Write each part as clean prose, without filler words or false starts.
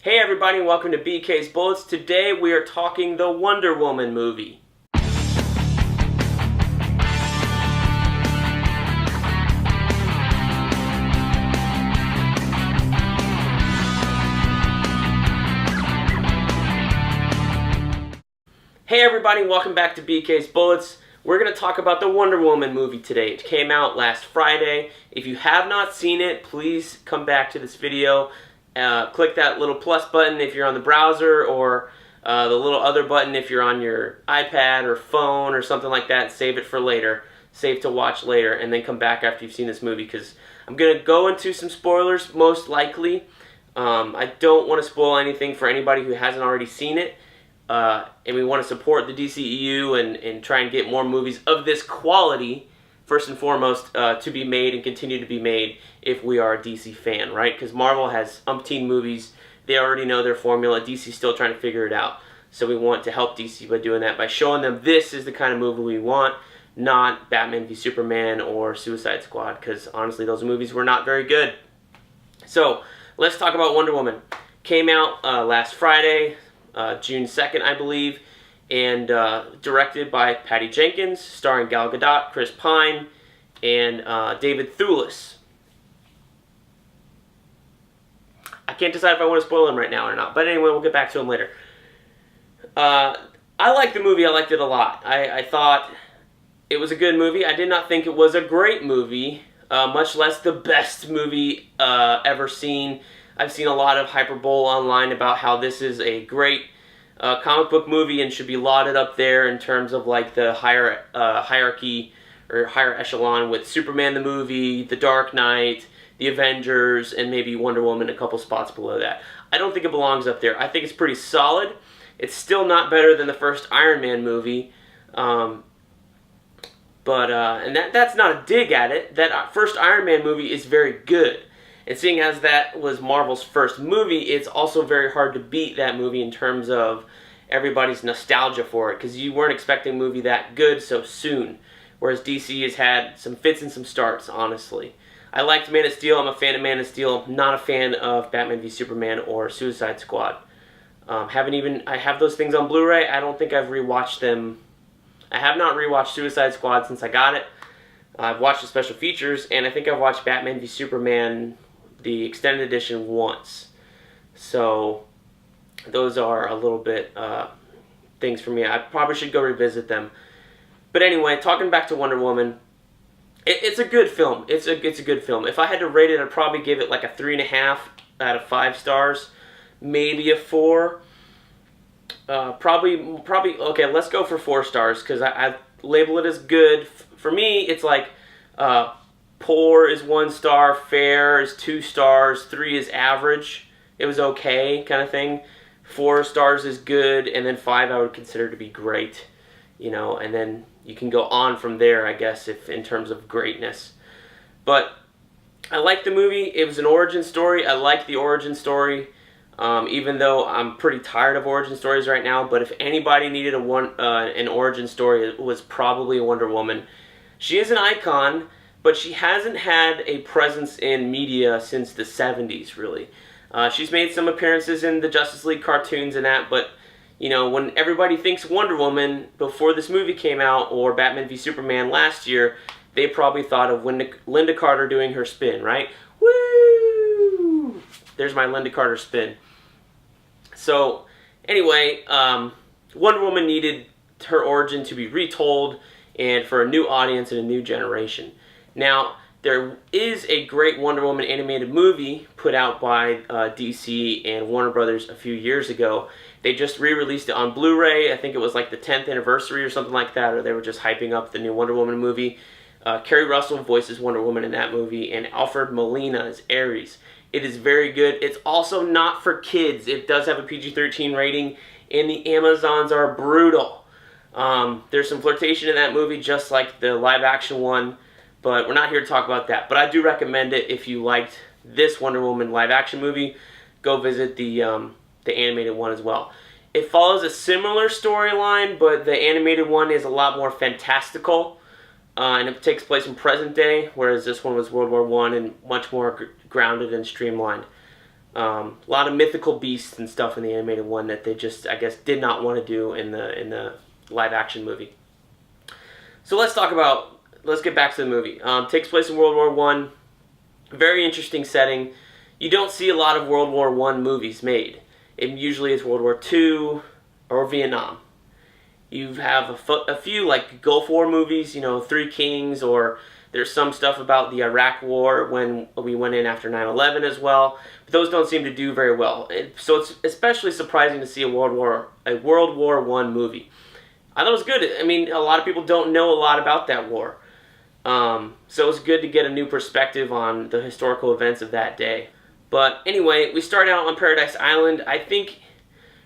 Hey everybody, welcome to BK's Bullets. Today we are talking the Wonder Woman movie. Hey everybody, welcome back to BK's Bullets. We're going to talk about the Wonder Woman movie today. It came out last Friday. If you have not seen it, please come back to this video. Click that little plus button if you're on the browser, or the little other button if you're on your iPad or phone or something like that. Save it for later. Save to watch later, and then come back after you've seen this movie, because I'm going to go into some spoilers, most likely. I don't want to spoil anything for anybody who hasn't already seen it. And we want to support the DCEU and try and get more movies of this quality, first and foremost, to be made and continue to be made if we are a DC fan, right? Because Marvel has umpteen movies. They already know their formula. DC's still trying to figure it out. So we want to help DC by doing that, by showing them this is the kind of movie we want, not Batman v Superman or Suicide Squad, because honestly those movies were not very good. So let's talk about Wonder Woman. Came out last Friday, June 2nd, I believe, and directed by Patty Jenkins, starring Gal Gadot, Chris Pine, and David Thewlis. I can't decide if I want to spoil him right now or not, but anyway, we'll get back to him later. I liked the movie. I liked it a lot. I thought it was a good movie. I did not think it was a great movie, much less the best movie ever seen. I've seen a lot of hyperbole online about how this is a great comic book movie and should be lauded up there in terms of like the higher hierarchy or higher echelon with Superman the movie, The Dark Knight, The Avengers, and maybe Wonder Woman a couple spots below that. I don't think it belongs up there. I think it's pretty solid. It's still not better than the first Iron Man movie, and that's not a dig at it. That first Iron Man movie is very good. And seeing as that was Marvel's first movie, it's also very hard to beat that movie in terms of everybody's nostalgia for it, because you weren't expecting a movie that good so soon, whereas DC has had some fits and some starts, honestly. I liked Man of Steel. I'm a fan of Man of Steel. I'm not a fan of Batman v Superman or Suicide Squad. I have those things on Blu-ray. I don't think I've rewatched them. I have not rewatched Suicide Squad since I got it. I've watched the special features, and I think I've watched Batman v Superman, the extended edition, once. So those are a little bit things for me. I probably should go revisit them. But anyway, talking back to Wonder Woman, it's a good film. It's a good film. If I had to rate it, I'd probably give it like a 3.5 out of 5 stars, maybe a 4. Probably. Okay, let's go for 4 stars, because I label it as good. For me, it's like poor is 1 star, fair is 2 stars, 3 is average. It was okay, kind of thing. 4 stars is good, and then 5 I would consider to be great. You know, and then you can go on from there, I guess, if in terms of greatness. But I liked the movie. It was an origin story. I liked the origin story, even though I'm pretty tired of origin stories right now. But if anybody needed an origin story, it was probably Wonder Woman. She is an icon, but she hasn't had a presence in media since the 70s, really. She's made some appearances in the Justice League cartoons and that, but you know, when everybody thinks Wonder Woman before this movie came out, or Batman v Superman last year, they probably thought of Linda Carter doing her spin, right? Woo! There's my Linda Carter spin. So, anyway, Wonder Woman needed her origin to be retold, and for a new audience and a new generation. Now, there is a great Wonder Woman animated movie put out by DC and Warner Brothers a few years ago. They just re-released it on Blu-ray. I think it was like the 10th anniversary or something like that, or they were just hyping up the new Wonder Woman movie. Kerry Russell voices Wonder Woman in that movie, and Alfred Molina is Ares. It is very good. It's also not for kids. It does have a PG-13 rating, and the Amazons are brutal. There's some flirtation in that movie, just like the live-action one, but we're not here to talk about that. But I do recommend it if you liked this Wonder Woman live-action movie. Go visit the animated one as well. It follows a similar storyline, but the animated one is a lot more fantastical, and it takes place in present day, whereas this one was World War I and much more grounded and streamlined. A lot of mythical beasts and stuff in the animated one that they just, I guess, did not want to do in the live action movie. So let's get back to the movie. Takes place in World War One. Very interesting setting. You don't see a lot of World War One movies made. It usually is World War Two or Vietnam. You have a few like Gulf War movies, Three Kings, or there's some stuff about the Iraq War when we went in after 9/11 as well. But those don't seem to do very well. So it's especially surprising to see a World War I movie. I thought it was good. I mean, a lot of people don't know a lot about that war. So it was good to get a new perspective on the historical events of that day. But anyway, we start out on Paradise Island. I think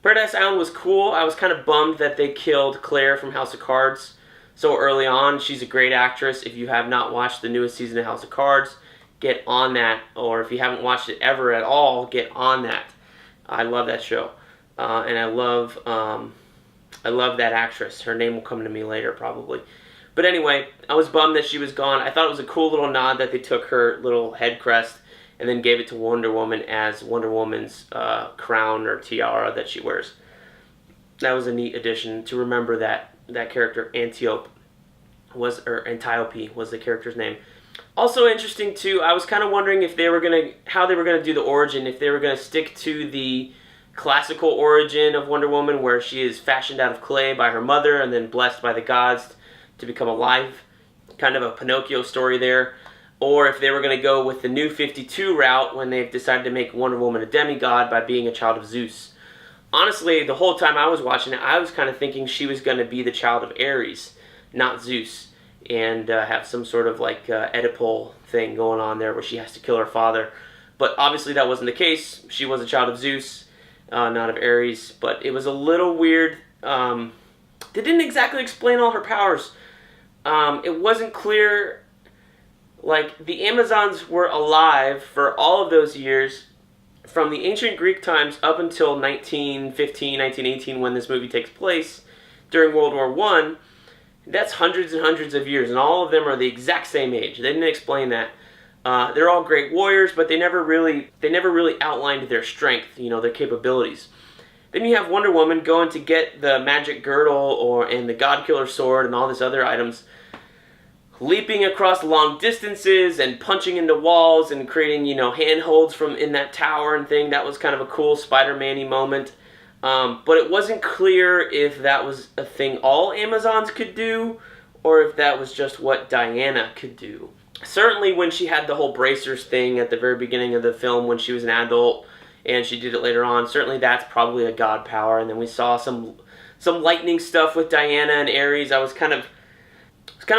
Paradise Island was cool. I was kind of bummed that they killed Claire from House of Cards so early on. She's a great actress. If you have not watched the newest season of House of Cards, get on that. Or if you haven't watched it ever at all, get on that. I love that show. And I love that actress. Her name will come to me later, probably. But anyway, I was bummed that she was gone. I thought it was a cool little nod that they took her little head crest and then gave it to Wonder Woman as Wonder Woman's crown or tiara that she wears. That was a neat addition to remember that character. Antiope was the character's name. Also interesting too, I was kind of wondering if how they were gonna do the origin, if they were gonna stick to the classical origin of Wonder Woman, where she is fashioned out of clay by her mother and then blessed by the gods to become alive, kind of a Pinocchio story there, or if they were going to go with the New 52 route when they've decided to make Wonder Woman a demigod by being a child of Zeus. Honestly, the whole time I was watching it, I was kind of thinking she was going to be the child of Ares, not Zeus, and have some sort of like Oedipal thing going on there where she has to kill her father. But obviously that wasn't the case. She was a child of Zeus, not of Ares, but it was a little weird. They didn't exactly explain all her powers. It wasn't clear, like, the Amazons were alive for all of those years, from the ancient Greek times up until 1915, 1918, when this movie takes place, during World War I. That's hundreds and hundreds of years, and all of them are the exact same age. They didn't explain that. They're all great warriors, but they never really outlined their strength, their capabilities. Then you have Wonder Woman going to get the magic girdle and the God Killer sword and all these other items, leaping across long distances and punching into walls and creating, handholds from in that tower and thing. That was kind of a cool Spider-Man-y moment. But it wasn't clear if that was a thing all Amazons could do or if that was just what Diana could do. Certainly when she had the whole bracers thing at the very beginning of the film when she was an adult, and she did it later on, certainly that's probably a god power. And then we saw some lightning stuff with Diana and Ares. It's kind of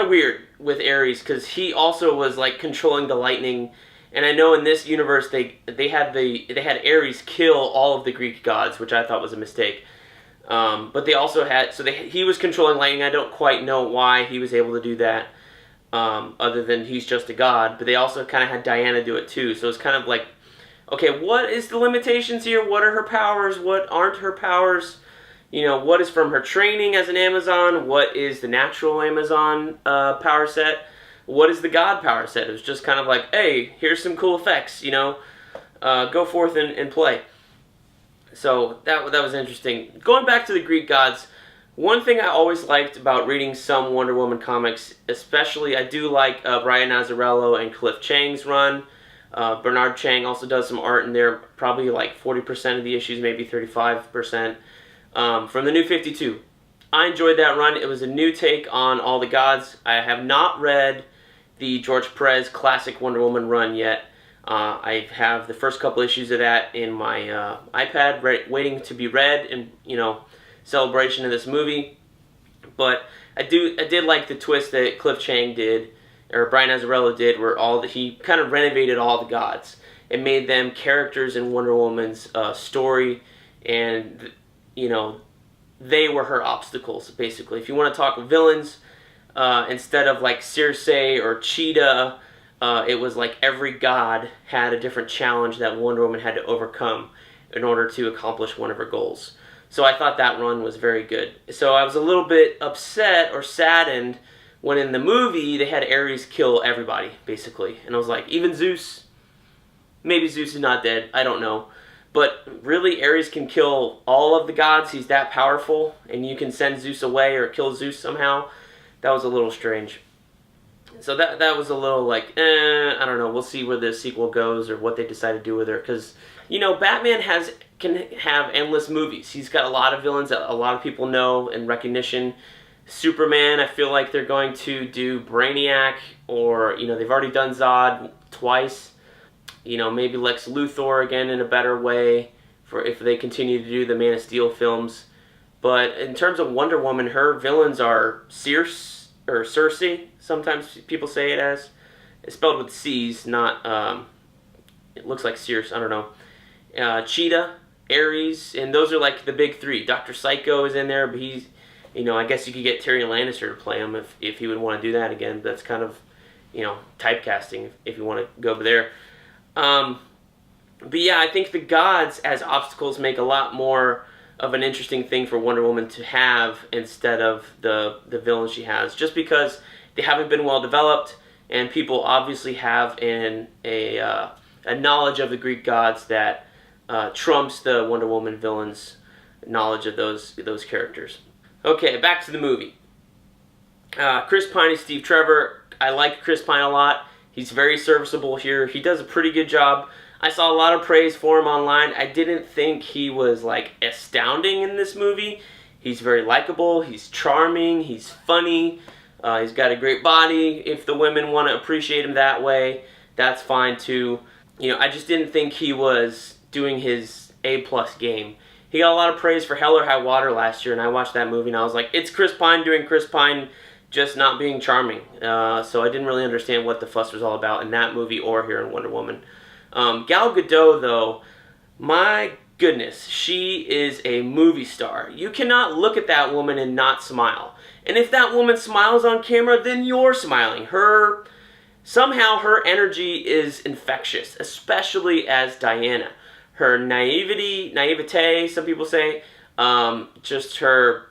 weird with Ares because he also was like controlling the lightning. And I know in this universe they had Ares kill all of the Greek gods, which I thought was a mistake. But they also had he was controlling lightning. I don't quite know why he was able to do that, other than he's just a god. But they also kind of had Diana do it too. So it's kind of like, okay, what is the limitations here? What are her powers? What aren't her powers? What is from her training as an Amazon? What is the natural Amazon power set? What is the god power set? It was just kind of like, hey, here's some cool effects, go forth and play. So that was interesting. Going back to the Greek gods, one thing I always liked about reading some Wonder Woman comics, especially I do like Brian Azzarello and Cliff Chang's run. Bernard Chang also does some art in there, probably like 40% of the issues, maybe 35%, from the New 52. I enjoyed that run. It was a new take on all the gods. I have not read the George Perez classic Wonder Woman run yet. I have the first couple issues of that in my iPad, waiting to be read in celebration of this movie. But I did like the twist that Cliff Chang did, or Brian Azzarello did, where he kind of renovated all the gods and made them characters in Wonder Woman's story, and they were her obstacles, basically. If you want to talk villains, instead of like Circe or Cheetah, it was like every god had a different challenge that Wonder Woman had to overcome in order to accomplish one of her goals. So I thought that run was very good. So I was a little bit upset or saddened when in the movie they had Ares kill everybody, basically. And I was like, even Zeus? Maybe Zeus is not dead, I don't know. But really, Ares can kill all of the gods. He's that powerful, and you can send Zeus away or kill Zeus somehow. That was a little strange. So that was a little like, I don't know. We'll see where the sequel goes or what they decide to do with her. Because, Batman can have endless movies. He's got a lot of villains that a lot of people know and recognition. Superman, I feel like they're going to do Brainiac, or, they've already done Zod twice. Maybe Lex Luthor again in a better way for if they continue to do the Man of Steel films. But in terms of Wonder Woman, her villains are Circe, or Circe, sometimes people say it as. It's spelled with C's, not, it looks like Circe, I don't know. Cheetah, Ares, and those are like the big three. Dr. Psycho is in there, but he's, I guess you could get Tyrion Lannister to play him if he would want to do that again. That's kind of, typecasting if you want to go over there. But yeah, I think the gods as obstacles make a lot more of an interesting thing for Wonder Woman to have instead of the villains she has, just because they haven't been well developed, and people obviously have a knowledge of the Greek gods that trumps the Wonder Woman villains' knowledge of those characters. Okay, back to the movie. Chris Pine is Steve Trevor. I like Chris Pine a lot. He's very serviceable here. He does a pretty good job. I saw a lot of praise for him online. I didn't think he was like astounding in this movie. He's very likable. He's charming. He's funny. He's got a great body. If the women want to appreciate him that way, that's fine too. I just didn't think he was doing his A+ game. He got a lot of praise for Hell or High Water last year, and I watched that movie and I was like, it's Chris Pine doing Chris Pine, just not being charming. So I didn't really understand what the fuss was all about in that movie or here in Wonder Woman. Gal Gadot, though, my goodness, she is a movie star. You cannot look at that woman and not smile. And if that woman smiles on camera, then you're smiling. Somehow her energy is infectious, especially as Diana. Her naivete, some people say, just her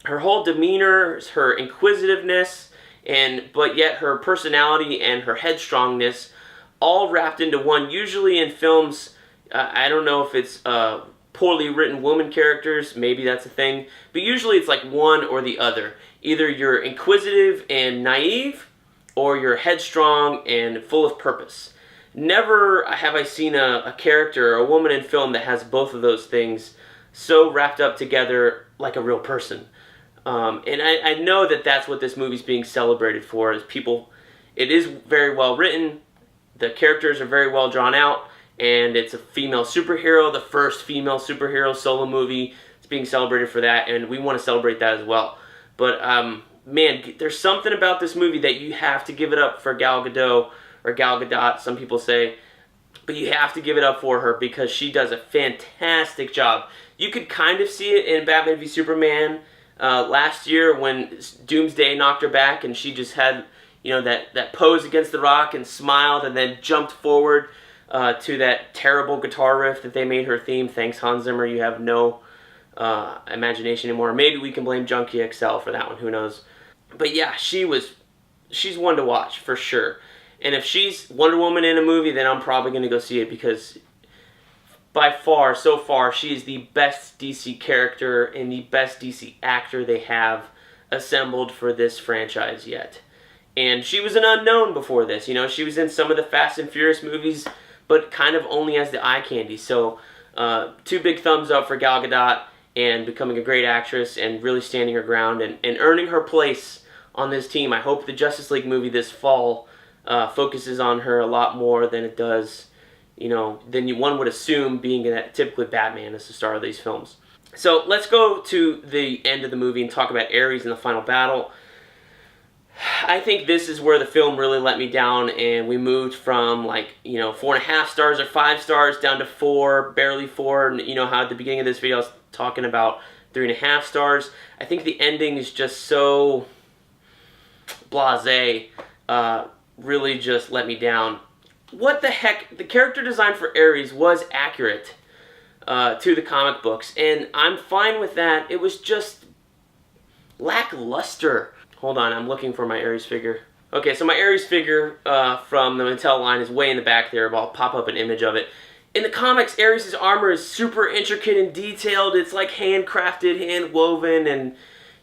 whole demeanor, her inquisitiveness, but yet her personality and her headstrongness, all wrapped into one. Usually in films, I don't know if it's poorly written woman characters, maybe that's a thing, but usually it's like one or the other. Either you're inquisitive and naive, or you're headstrong and full of purpose. Never have I seen a character, a woman in film that has both of those things so wrapped up together like a real person. And I know that that's what this movie's being celebrated for, is people. It is very well written, the characters are very well drawn out, and it's a female superhero, the first female superhero solo movie. It's being celebrated for that, and we want to celebrate that as well. But man, there's something about this movie that you have to give it up for Gal Gadot, or Gal Gadot, some people say. But you have to give it up for her because she does a fantastic job. You could kind of see it in Batman v Superman last year when Doomsday knocked her back and she just had, that pose against the rock and smiled and then jumped forward to that terrible guitar riff that they made her theme. Thanks, Hans Zimmer. You have no imagination anymore. Maybe we can blame Junkie XL for that one. Who knows? But yeah, she's one to watch for sure. And if she's Wonder Woman in a movie, then I'm probably going to go see it because by far, so far, she is the best DC character and the best DC actor they have assembled for this franchise yet. And she was an unknown before this. She was in some of the Fast and Furious movies, but kind of only as the eye candy. So, 2 big thumbs up for Gal Gadot and becoming a great actress and really standing her ground and earning her place on this team. I hope the Justice League movie this fall focuses on her a lot more than it does, than one would assume, being that typically Batman is the star of these films. So let's go to the end of the movie and talk about Ares in the final battle. I think this is where the film really let me down, and we moved from 4.5 stars or 5 stars down to 4, barely 4. And how at the beginning of this video I was talking about 3.5 stars. I think the ending is just so blasé. Really just let me down. What the heck? The character design for Ares was accurate to the comic books, and I'm fine with that. It was just lackluster. Hold on, I'm looking for my Ares figure. Okay, so my Ares figure from the Mattel line is way in the back there, but I'll pop up an image of it. in the comics, Ares' armor is super intricate and detailed. It's like handcrafted, hand-woven, and,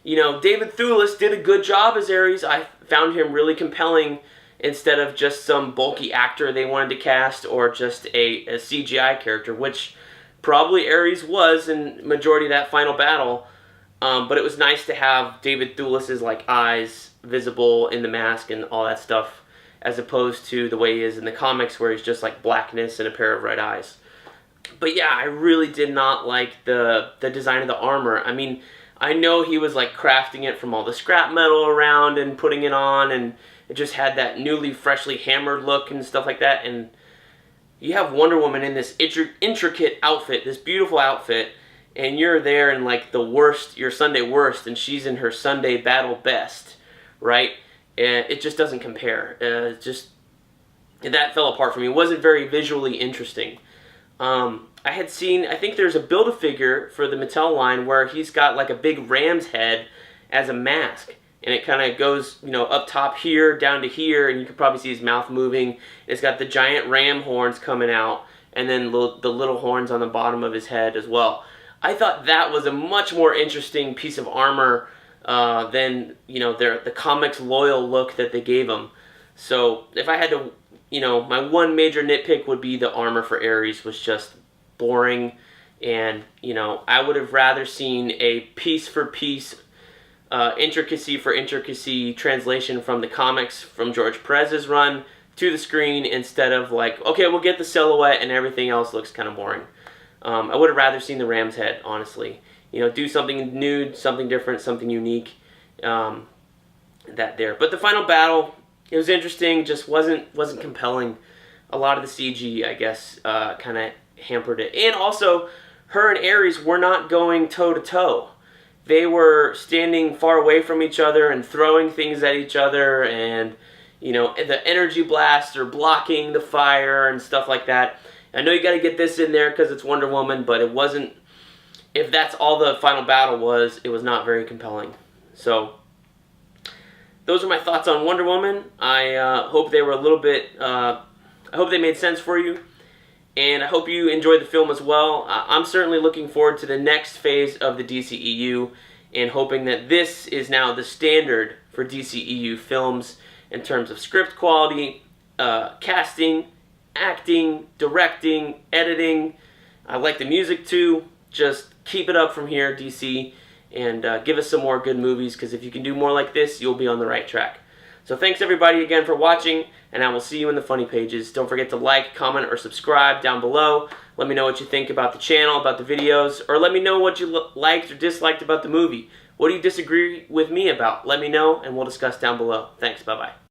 you know, David Thewlis did a good job as Ares. I found him really compelling instead of just some bulky actor they wanted to cast or just a CGI character, which probably Ares was in majority of that final battle. But it was nice to have David Thewlis's like eyes visible in the mask and all that stuff, as opposed to the way he is in the comics where he's just like blackness and a pair of red eyes. But yeah, I really did not like the design of the armor. I mean, I know he was like crafting it from all the scrap metal around and putting it on, and it just had that newly, freshly hammered look and stuff like that. And you have Wonder Woman in this intricate outfit, this beautiful outfit, and you're there in like the worst, your Sunday worst, and she's in her Sunday battle best, right? And it just doesn't compare. That fell apart for me. It wasn't very visually interesting. I had seen, I think there's a Build-A-Figure for the Mattel line where he's got like a big ram's head as a mask. And it kind of goes, you know, up top here, down to here, and you can probably see his mouth moving. It's got the giant ram horns coming out, and then the little horns on the bottom of his head as well. I thought that was a much more interesting piece of armor than, you know, the comics loyal look that they gave him. So if I had to, you know, my one major nitpick would be the armor for Ares was just boring, and, you know, I would have rather seen a piece for piece, intricacy for intricacy translation from the comics from George Perez's run to the screen, instead of like, okay, we'll get the silhouette and everything else looks kind of boring. I would have rather seen the ram's head, honestly. You know, do something new, something different, something unique. But the final battle, it was interesting, just wasn't compelling. A lot of the CG, I guess, kind of hampered it. And also, her and Ares were not going toe-to-toe. They were standing far away from each other and throwing things at each other, and, you know, the energy blasts are blocking the fire and stuff like that. I know you got to get this in there because it's Wonder Woman, but it wasn't, if that's all the final battle was, it was not very compelling. So, those are my thoughts on Wonder Woman. I hope they were a little bit, I hope they made sense for you. And I hope you enjoyed the film as well. I'm certainly looking forward to the next phase of the DCEU and hoping that this is now the standard for DCEU films in terms of script quality, casting, acting, directing, editing. I like the music too. Just keep it up from here, DC, and give us some more good movies, because if you can do more like this, you'll be on the right track. So thanks everybody again for watching, and I will see you in the funny pages. Don't forget to like, comment, or subscribe down below. Let me know what you think about the channel, about the videos, or let me know what you liked or disliked about the movie. What do you disagree with me about? Let me know, and we'll discuss down below. Thanks, bye-bye.